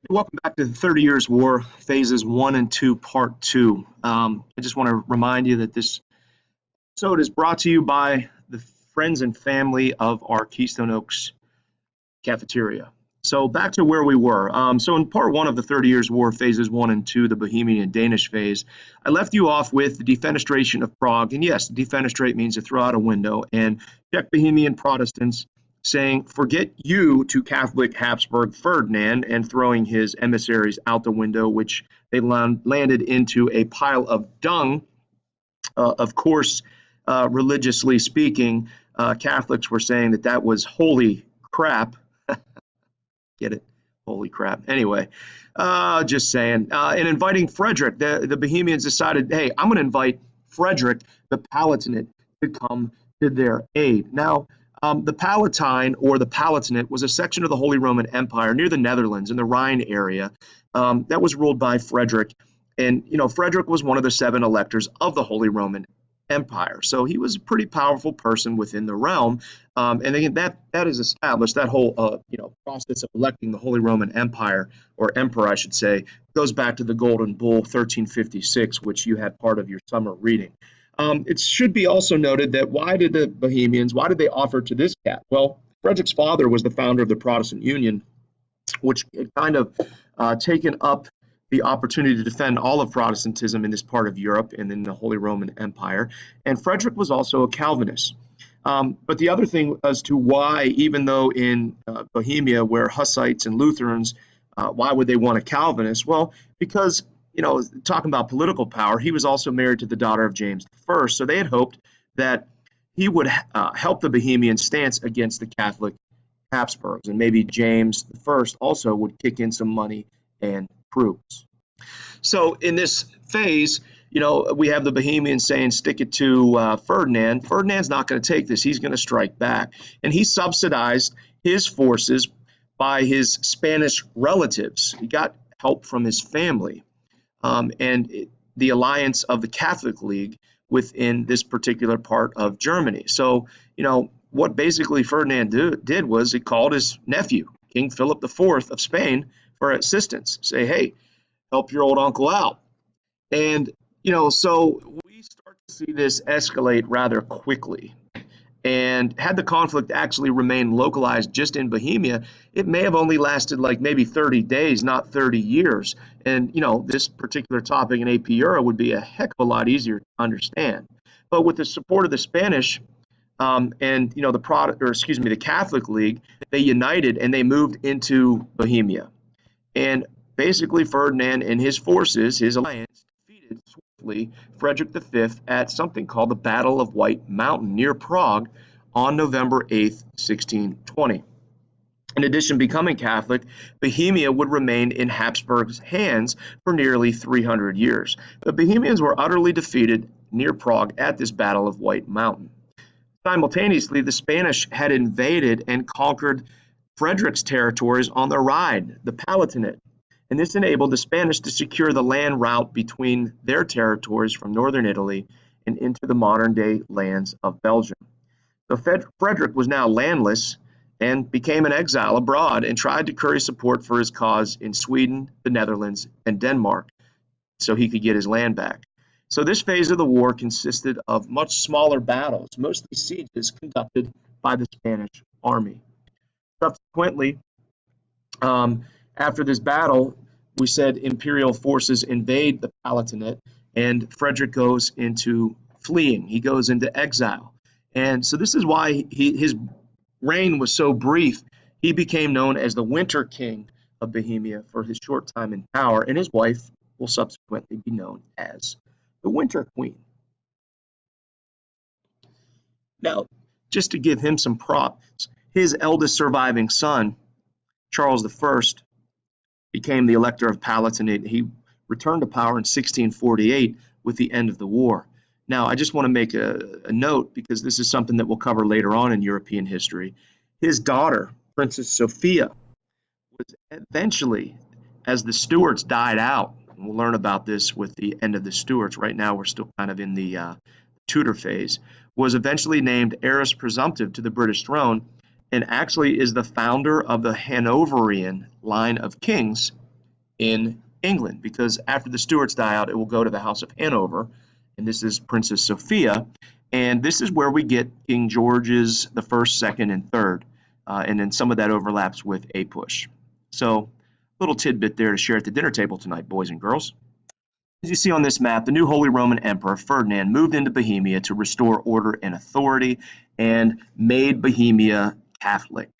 Welcome back to the 30 Years' War, Phases 1 and 2, Part 2. I just want to remind you that this episode is brought to you by the friends and family of our Keystone Oaks cafeteria. So back to where we were. So in Part 1 of the 30 Years' War, Phases 1 and 2, the Bohemian and Danish phase, I left you off with the defenestration of Prague. And yes, defenestrate means to throw out a window. And Czech Bohemian Protestants saying, forget you to Catholic Habsburg Ferdinand, and throwing his emissaries out the window, which they landed into a pile of dung. Of course, religiously speaking, Catholics were saying that that was holy crap. Get it? Holy crap. Anyway, just saying. And inviting Frederick, the Bohemians decided, hey, I'm going to invite Frederick the Palatinate to come to their aid. Now, the Palatine, or the Palatinate, was a section of the Holy Roman Empire near the Netherlands in the Rhine area that was ruled by Frederick. And, Frederick was one of the 7 electors of the Holy Roman Empire. So he was a pretty powerful person within the realm. And again, that is established, that whole, process of electing the Holy Roman Empire, or emperor, I should say, goes back to the Golden Bull 1356, which you had part of your summer reading. It should be also noted that why did the Bohemians, why did they offer to this cat? Well, Frederick's father was the founder of the Protestant Union, which had kind of taken up the opportunity to defend all of Protestantism in this part of Europe and in the Holy Roman Empire. And Frederick was also a Calvinist. But the other thing as to why, even though in Bohemia, where Hussites and Lutherans, why would they want a Calvinist? Well, because talking about political power, he was also married to the daughter of James I. So they had hoped that he would help the Bohemian stance against the Catholic Habsburgs. And maybe James I also would kick in some money and troops. So in this phase, we have the Bohemians saying, stick it to Ferdinand. Ferdinand's not going to take this. He's going to strike back. And he subsidized his forces by his Spanish relatives. He got help from his family. The alliance of the Catholic League within this particular part of Germany. So, what basically Ferdinand did was he called his nephew, King Philip IV of Spain, for assistance. Say, hey, help your old uncle out. And, so we start to see this escalate rather quickly. And had the conflict actually remained localized just in Bohemia, it may have only lasted like maybe 30 days, not 30 years. And, this particular topic in AP Euro would be a heck of a lot easier to understand. But with the support of the Spanish the Catholic League, they united and they moved into Bohemia. And basically Ferdinand and his forces, his alliance, defeated swiftly Frederick V at something called the Battle of White Mountain near Prague on November 8th, 1620. In addition to becoming Catholic, Bohemia would remain in Habsburg's hands for nearly 300 years. The Bohemians were utterly defeated near Prague at this Battle of White Mountain. Simultaneously, the Spanish had invaded and conquered Frederick's territories on the Rhine, the Palatinate, and this enabled the Spanish to secure the land route between their territories from northern Italy and into the modern-day lands of Belgium. So Frederick was now landless and became an exile abroad and tried to curry support for his cause in Sweden, the Netherlands, and Denmark so he could get his land back. So this phase of the war consisted of much smaller battles, mostly sieges conducted by the Spanish army. Subsequently, after this battle, we said imperial forces invade the Palatinate, and Frederick goes into fleeing. He goes into exile. And so this is why his reign was so brief. He became known as the Winter King of Bohemia for his short time in power, and his wife will subsequently be known as the Winter Queen. Now, just to give him some props, his eldest surviving son, Charles I, became the Elector of Palatinate. He returned to power in 1648 with the end of the war. Now, I just want to make a note, because this is something that we'll cover later on in European history. His daughter, Princess Sophia, was eventually, as the Stuarts died out, and we'll learn about this with the end of the Stuarts. Right now, we're still kind of in the Tudor phase, was eventually named heiress presumptive to the British throne, and actually is the founder of the Hanoverian line of kings in England, because after the Stuarts die out, it will go to the House of Hanover, and this is Princess Sophia, and this is where we get King George's the first, second, and third, and then some of that overlaps with APUSH. So, little tidbit there to share at the dinner table tonight, boys and girls. As you see on this map, the new Holy Roman Emperor Ferdinand moved into Bohemia to restore order and authority and made Bohemia Catholic.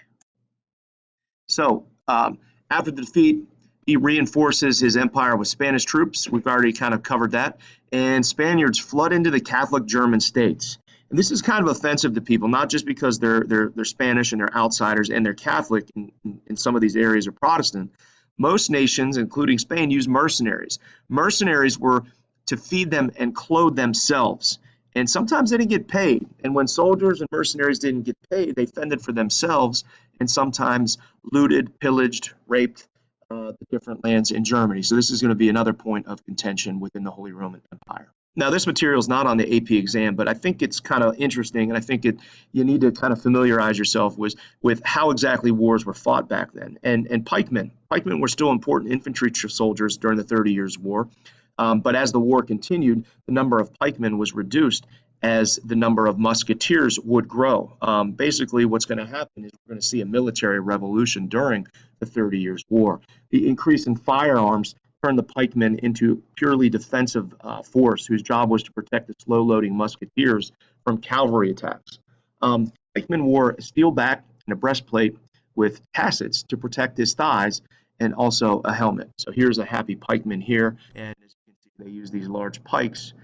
So, after the defeat, he reinforces his empire with Spanish troops. We've already kind of covered that. And Spaniards flood into the Catholic German states. And this is kind of offensive to people, not just because they're Spanish and they're outsiders and they're Catholic in some of these areas are Protestant. Most nations, including Spain, use mercenaries. Mercenaries were to feed them and clothe themselves. And sometimes they didn't get paid. And when soldiers and mercenaries didn't get paid, they fended for themselves and sometimes looted, pillaged, raped the different lands in Germany. So this is going to be another point of contention within the Holy Roman Empire. Now, this material is not on the AP exam, but I think it's kind of interesting, and I think you need to kind of familiarize yourself with how exactly wars were fought back then. And pikemen were still important infantry soldiers during the 30 Years' War, but as the war continued, the number of pikemen was reduced as the number of musketeers would grow. Basically, what's going to happen is we're going to see a military revolution during the 30 Years' War. The increase in firearms turned the pikemen into purely defensive force whose job was to protect the slow-loading musketeers from cavalry attacks. Pikemen wore a steel back and a breastplate with tassets to protect his thighs and also a helmet. So here's a happy pikeman here, and as you can see, they use these large pikes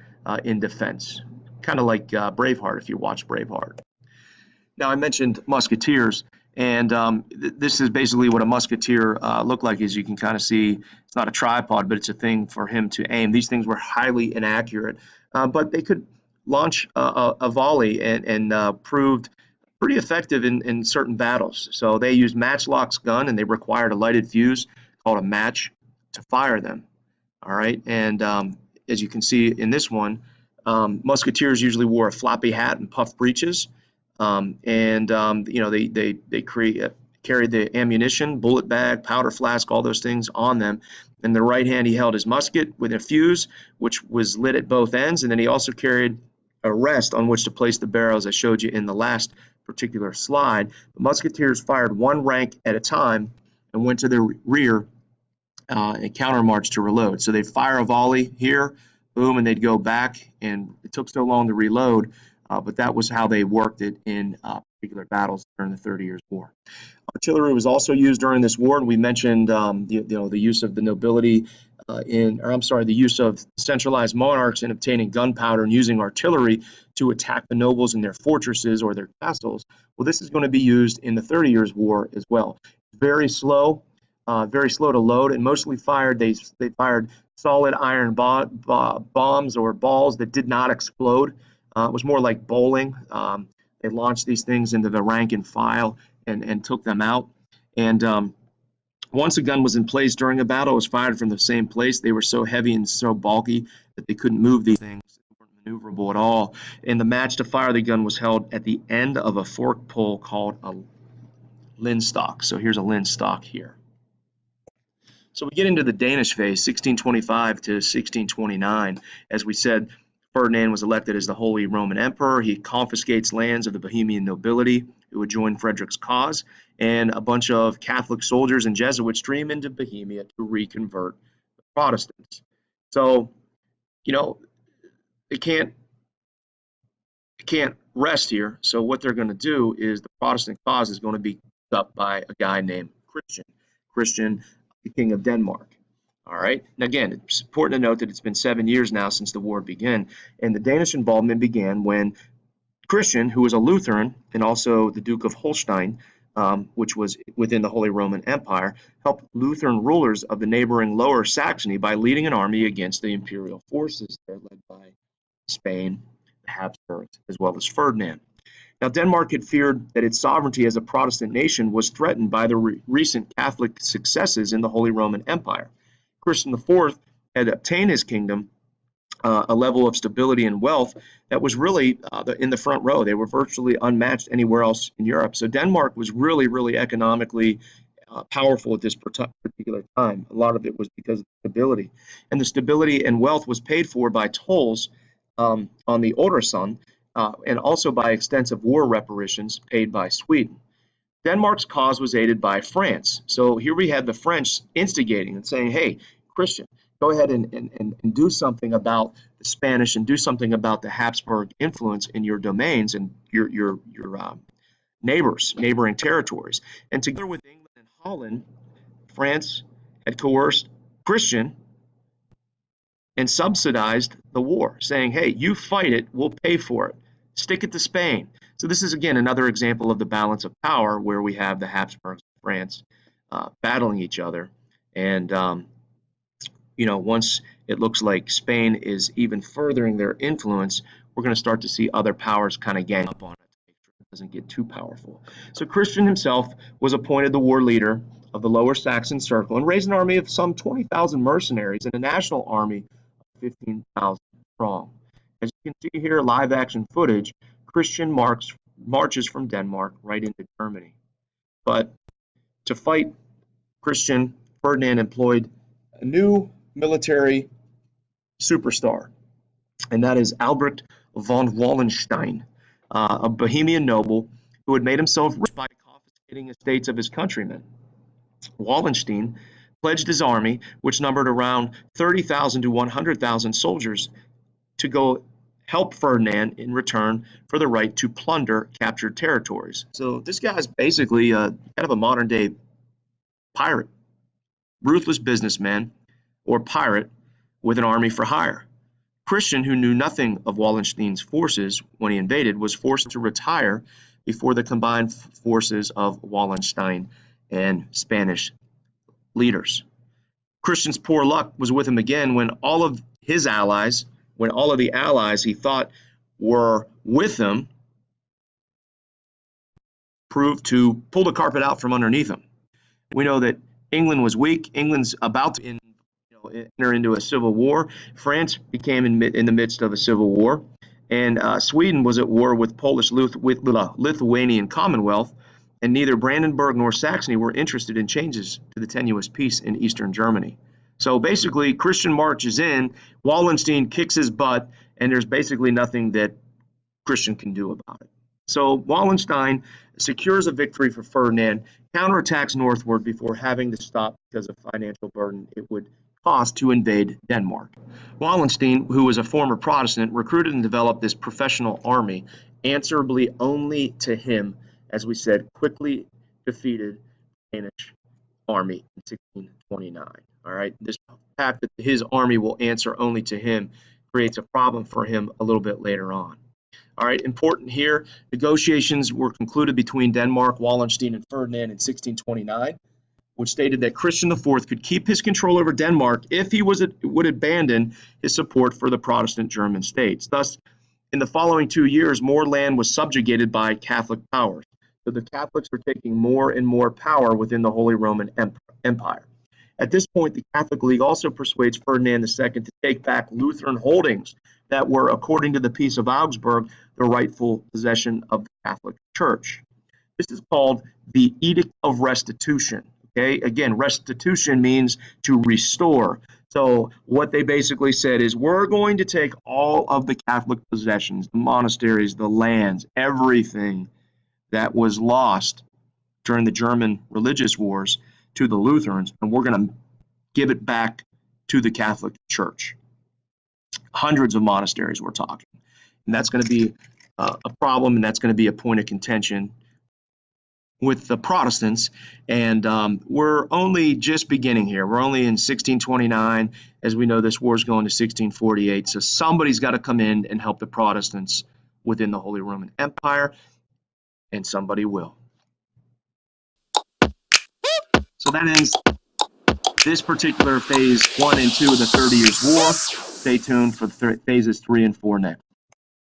in defense, kind of like Braveheart if you watch Braveheart. Now, I mentioned musketeers, and this is basically what a musketeer looked like. As you can kind of see, it's not a tripod, but it's a thing for him to aim. These things were highly inaccurate, but they could launch a volley and proved pretty effective in certain battles. So they used matchlocks gun, and they required a lighted fuse called a match to fire them. All right, and as you can see in this one, musketeers usually wore a floppy hat and puffed breeches. They carried the ammunition, bullet bag, powder flask, all those things on them. In the right hand, he held his musket with a fuse, which was lit at both ends. And then he also carried a rest on which to place the barrel, as I showed you in the last particular slide. The musketeers fired one rank at a time and went to the rear and countermarched to reload. So they'd fire a volley here, boom, and they'd go back. And it took so long to reload. But that was how they worked it in particular battles during the 30 Years' War. Artillery was also used during this war, and we mentioned the use of the nobility the use of centralized monarchs in obtaining gunpowder and using artillery to attack the nobles in their fortresses or their castles. Well, this is going to be used in the 30 Years' War as well. Very slow to load, and mostly they fired solid iron bombs or balls that did not explode. It was more like bowling. They launched these things into the rank and file and took them out. And once a gun was in place during a battle, it was fired from the same place. They were so heavy and so bulky that they couldn't move these things. They weren't maneuverable at all. And the match to fire the gun was held at the end of a forked pole called a linstock. So here's a linstock here. So we get into the Danish phase, 1625 to 1629. As we said, Ferdinand was elected as the Holy Roman Emperor. He confiscates lands of the Bohemian nobility who would join Frederick's cause, and a bunch of Catholic soldiers and Jesuits stream into Bohemia to reconvert the Protestants. So, they can't rest here. So what they're going to do is the Protestant cause is going to be up by a guy named Christian, the King of Denmark. All right. And again, it's important to note that it's been 7 years now since the war began, and the Danish involvement began when Christian, who was a Lutheran, and also the Duke of Holstein, which was within the Holy Roman Empire, helped Lutheran rulers of the neighboring Lower Saxony by leading an army against the imperial forces there led by Spain, the Habsburgs, as well as Ferdinand. Now, Denmark had feared that its sovereignty as a Protestant nation was threatened by the recent Catholic successes in the Holy Roman Empire. Christian IV had obtained his kingdom a level of stability and wealth that was really in the front row. They were virtually unmatched anywhere else in Europe. So Denmark was really, really economically powerful at this particular time. A lot of it was because of stability. And the stability and wealth was paid for by tolls on the Öresund, and also by extensive war reparations paid by Sweden. Denmark's cause was aided by France. So here we had the French instigating and saying, hey, Christian, go ahead and do something about the Spanish and do something about the Habsburg influence in your domains and your neighboring territories. And together with England and Holland, France had coerced Christian and subsidized the war, saying, hey, you fight it, we'll pay for it. Stick it to Spain. So this is, again, another example of the balance of power where we have the Habsburgs and France battling each other. And, once it looks like Spain is even furthering their influence, we're going to start to see other powers kind of gang up on it to make sure it doesn't get too powerful. So Christian himself was appointed the war leader of the Lower Saxon Circle and raised an army of some 20,000 mercenaries and a national army of 15,000 strong. As you can see here, live action footage, Christian marches from Denmark right into Germany. But to fight Christian, Ferdinand employed a new military superstar, and that is Albrecht von Wallenstein, a Bohemian noble who had made himself rich by confiscating estates of his countrymen. Wallenstein pledged his army, which numbered around 30,000 to 100,000 soldiers, to go help Ferdinand in return for the right to plunder captured territories. So this guy is basically kind of a modern-day pirate, ruthless businessman or pirate with an army for hire. Christian, who knew nothing of Wallenstein's forces when he invaded, was forced to retire before the combined forces of Wallenstein and Spanish leaders. Christian's poor luck was with him again when all of the allies he thought were with him proved to pull the carpet out from underneath him. We know that England was weak. England's about to enter into a civil war. France became in the midst of a civil war, and Sweden was at war with Lithuanian Commonwealth, and neither Brandenburg nor Saxony were interested in changes to the tenuous peace in eastern Germany. So basically, Christian marches in, Wallenstein kicks his butt, and there's basically nothing that Christian can do about it. So Wallenstein secures a victory for Ferdinand, counterattacks northward before having to stop because of financial burden it would cost to invade Denmark. Wallenstein, who was a former Protestant, recruited and developed this professional army, answerably only to him, as we said, quickly defeated the Danish army in 1629. All right, this fact that his army will answer only to him creates a problem for him a little bit later on. All right, important here, negotiations were concluded between Denmark, Wallenstein, and Ferdinand in 1629, which stated that Christian IV could keep his control over Denmark if he would abandon his support for the Protestant German states. Thus, in the following 2 years, more land was subjugated by Catholic powers. So the Catholics were taking more and more power within the Holy Roman Empire. At this point, the Catholic League also persuades Ferdinand II to take back Lutheran holdings that were, according to the Peace of Augsburg, the rightful possession of the Catholic Church. This is called the Edict of Restitution. Okay, again, restitution means to restore. So what they basically said is, we're going to take all of the Catholic possessions, the monasteries, the lands, everything that was lost during the German religious wars to the Lutherans, and we're going to give it back to the Catholic Church. Hundreds of monasteries we're talking. And that's going to be a problem, and that's going to be a point of contention with the Protestants. And we're only just beginning here. We're only in 1629. As we know, this war is going to 1648. So somebody's got to come in and help the Protestants within the Holy Roman Empire, and somebody will. So that ends this particular phase 1 and 2 of the 30 Years' War. Stay tuned for phases 3 and 4 next.